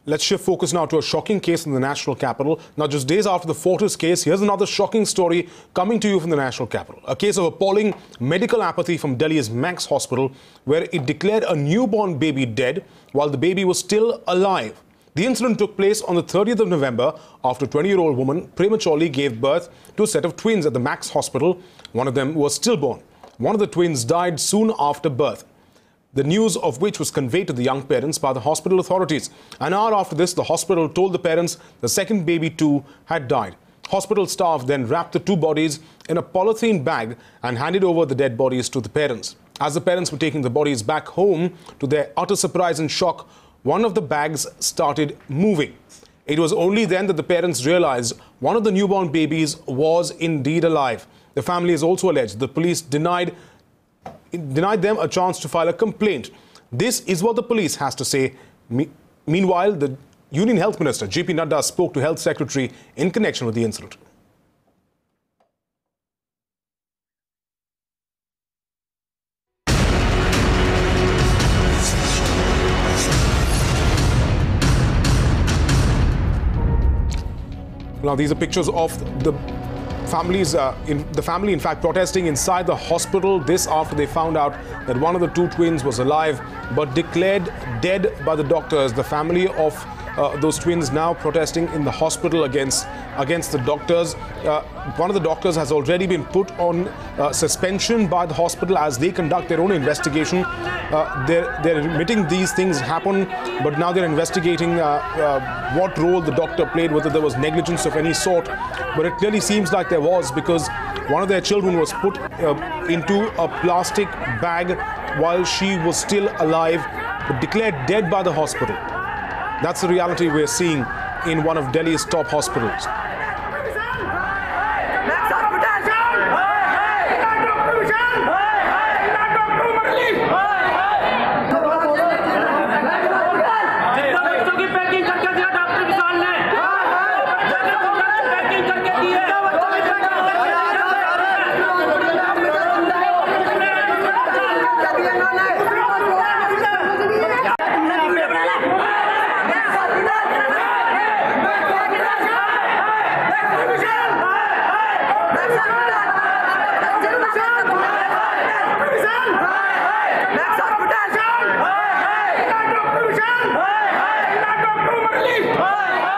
Let's shift focus now to a shocking case in the national capital. Now, just days after the Fortis case, here's another shocking story coming to you from the national capital. A case of appalling medical apathy from Delhi's Max Hospital, where it declared a newborn baby dead while the baby was still alive. The incident took place on the 30th of November after a 20-year-old woman prematurely gave birth to a set of twins at the Max Hospital. One of them was stillborn. One of the twins died soon after birth, the news of which was conveyed to the young parents by the hospital authorities. An hour after this, the hospital told the parents the second baby too had died. Hospital staff then wrapped the two bodies in a polythene bag and handed over the dead bodies to the parents. As the parents were taking the bodies back home, to their utter surprise and shock, one of the bags started moving. It was only then that the parents realized one of the newborn babies was indeed alive. The family has also alleged the police denied them a chance to file a complaint. This is what the police has to say. Meanwhile, the Union Health Minister, J.P. Nadda, spoke to Health Secretary in connection with the incident. Now, these are pictures of the family, in fact, protesting inside the hospital. This after they found out that one of the two twins was alive but declared dead by the doctors. The family of those twins now protesting in the hospital against the doctors. One of the doctors has already been put on suspension by the hospital as they conduct their own investigation. They're admitting these things happen, but now they're investigating what role the doctor played, whether there was negligence of any sort. But it clearly seems like there was, because one of their children was put into a plastic bag while she was still alive, but declared dead by the hospital. That's the reality we're seeing in one of Delhi's top hospitals.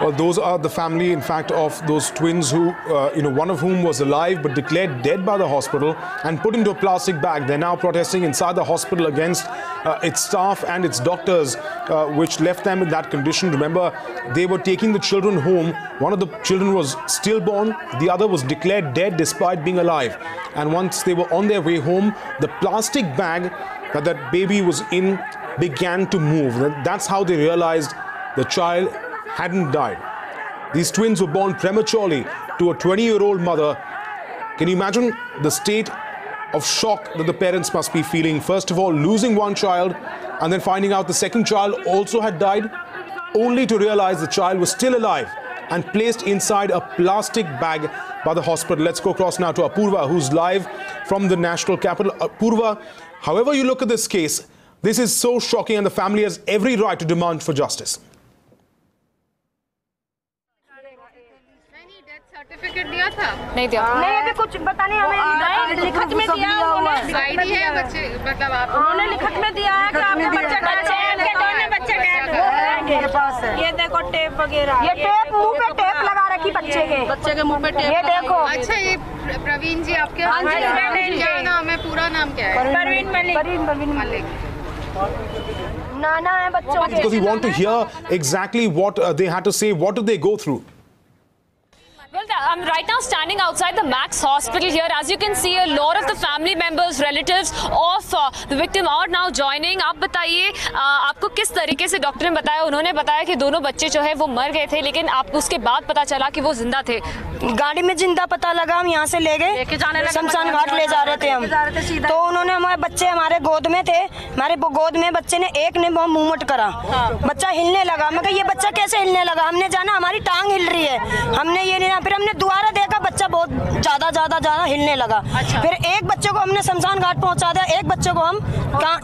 Well, those are the family, in fact, of those twins who, one of whom was alive but declared dead by the hospital and put into a plastic bag. They're now protesting inside the hospital against its staff and its doctors, which left them in that condition. Remember, they were taking the children home. One of the children was stillborn. The other was declared dead despite being alive. And once they were on their way home, the plastic bag that baby was in began to move. That's how they realized the child hadn't died. These twins were born prematurely to a 20-year-old mother. Can you imagine the state of shock that the parents must be feeling? First of all, losing one child and then finding out the second child also had died, only to realize the child was still alive and placed inside a plastic bag by the hospital. Let's go across now to Apurva, who's live from the national capital. Apurva, however you look at this case, this is so shocking and the family has every right to demand for justice. Certificate दिया था? नहीं दिया। नहीं, अभी कुछ पता नहीं, हमें लिखत में दिया उन्होंने। आईडी है बच्चे, मतलब आप उन्होंने लिखत में दिया है कि आपके बच्चे दोनों बच्चे डेड हो गए। ये देखो टेप वगैरह, ये टेप मुंह पे टेप लगा रखी बच्चे के मुंह पे टेप। ये देखो। अच्छा, ये प्रवीण जी आपके क्या नाम है, पूरा नाम क्या है? परवीन मलिक। नाना है बच्चों के। Because we want to hear exactly what they had to say. What did they go through? Well, I'm right now standing outside the Max Hospital here. As you can see, a lot of the family members, relatives of the victim are now joining. आप बताइए, आपको किस तरीके से doctor ने बताया? उन्होंने बताया कि दोनों बच्चे जो है वो मर गए थे, लेकिन आपको उसके बाद पता चला कि वो जिंदा थे। गाड़ी में जिंदा पता लगा, हम यहाँ से ले गए, शमशान घाट ले जा रहे थे हम। तो उन्होंने हमारे गोद में थे, हमारे गोद में बच्चे ने एक ने मूवमेंट करा, बच्चा हिलने लगा। मैं कहा ये बच्चा कैसे हिलने लगा? हमने जाना हमारी टांग हिल रही है, हमने ये नहीं, फिर हमने दोबारा देखा बच्चा बहुत ज्यादा हिलने लगा। फिर एक बच्चे को हमने शमशान घाट पहुंचा दिया, एक बच्चे को हम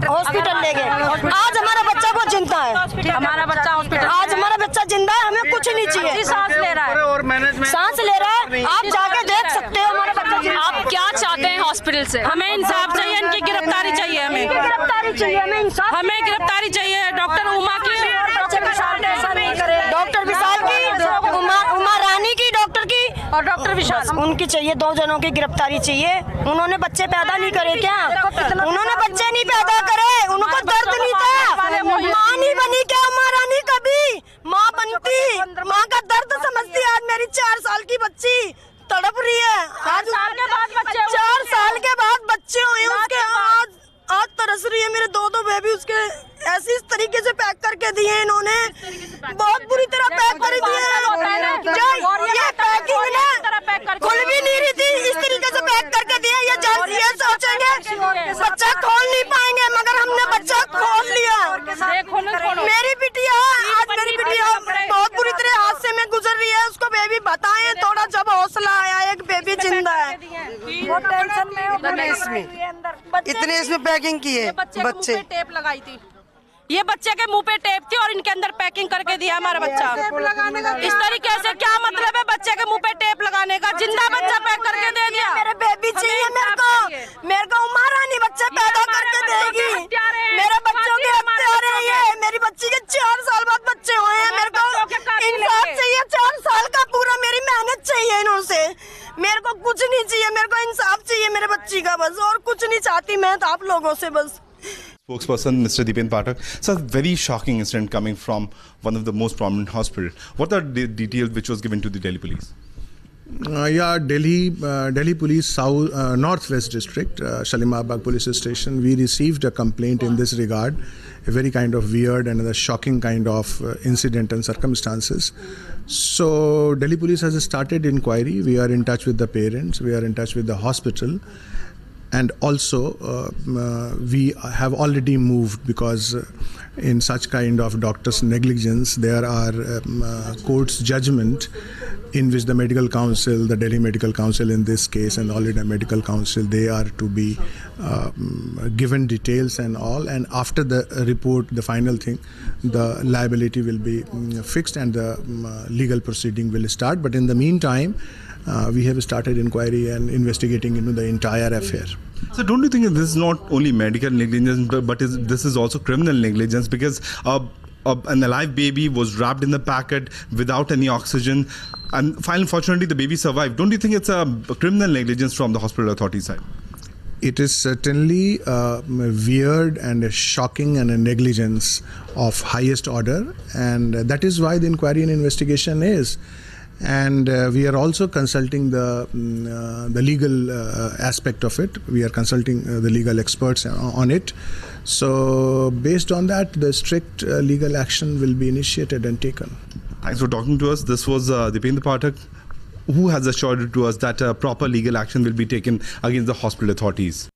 हॉस्पिटल ले गए। आज हमारा बच्चा बहुत चिंता है, हमारा बच्चा हॉस्पिटल, आज हमारा बच्चा से। हमें इंसाफ चाहिए, इनकी गिरफ्तारी चाहिए, हमें गिरफ्तारी चाहिए, हमें इंसाफ, हमें गिरफ्तारी चाहिए। डॉक्टर उमा की, डॉक्टर विशाल की, उमा रानी की, डॉक्टर की और डॉक्टर विशाल, उनकी चाहिए। 2 जनों की गिरफ्तारी चाहिए। उन्होंने बच्चे पैदा नहीं करे क्या? उन्होंने बच्चे नहीं पैदा करे, उनको दर्द नहीं था। माँ नहीं बनी क्या उमा रानी? कभी माँ बनती, माँ का दर्द समझती। आज मेरी 4 साल की बच्ची तड़प रही है। आज 4 साल के बाद बच्चे हुए उसके, आज तरस रही है। मेरे 2 बेबी उसके ऐसे इस तरीके से पैक करके दिए इन्होंने, बहुत बुरी तरह पैक कर दिए। ये पैकिंग ना खुल भी नहीं रही थी, इस तरीके से पैक करके दिए। ये सोचेंगे बच्चा खोल नहीं पाएंगे, मगर हमने बच्चा खोल लिया। मेरी बिटिया, आज मेरी बिटिया बहुत बुरी तरह हादसे में गुजर रही है। उसको बेबी बताएं थोड़ा, जब हौसला आया, एक बेबी जिंदा है। वो टेंशन में इतने इसमें पैकिंग की है। बच्चे टेप लगाई थी, ये बच्चे के मुंह पे टेप थी और इनके अंदर पैकिंग करके दिया हमारा बच्चा। इस तरीके से क्या मतलब है बच्चे के मुंह पे टेप लगाने का? जिंदा बच्चा पैक करके दे दिया। मेरे बेबी चाहिए मेरे को उमा रानी बच्चे पैदा करके देगी। मेरे बच्चों के हत्यारे हैं ये। मेरी बच्ची के 4 साल बाद बच्चे हुए हैं। मेरे को इंसाफ चाहिए। 4 साल का पूरा मेरी मेहनत चाहिए इनसे। मेरे को कुछ नहीं चाहिए, मेरे को इंसाफ चाहिए मेरे बच्ची का, बस और कुछ नहीं चाहती मैं तो आप लोगों से बस। Spokesperson Mr. Dipendra Pathak. It's a very shocking incident coming from one of the most prominent hospital. What are the details which was given to the Delhi police? Delhi Police Northwest District, Shalimar Bagh Police Station. We received a complaint in this regard, a very kind of weird and a shocking kind of incident and circumstances. So Delhi Police has started inquiry. We are in touch with the parents. We are in touch with the hospital. And also we have already moved, because in such kind of doctor's negligence there are court's judgment in which the medical council, the Delhi Medical Council in this case, and all India Medical Council, they are to be given details and all. And after the report, the final thing, the liability will be fixed and the legal proceeding will start. But in the meantime, we have started inquiry and investigating into the entire affair. So don't you think this is not only medical negligence, but this is also criminal negligence? Because an alive baby was wrapped in the packet without any oxygen, and fortunately the baby survived. Don't you think it's a criminal negligence from the hospital authority side? It is certainly weird and a shocking and a negligence of highest order, and that is why the inquiry and investigation is. And we are also consulting the legal aspect of it. We are consulting the legal experts on it. So based on that, the strict legal action will be initiated and taken. Thanks for talking to us. This was Dipendra Pathak, who has assured to us that proper legal action will be taken against the hospital authorities.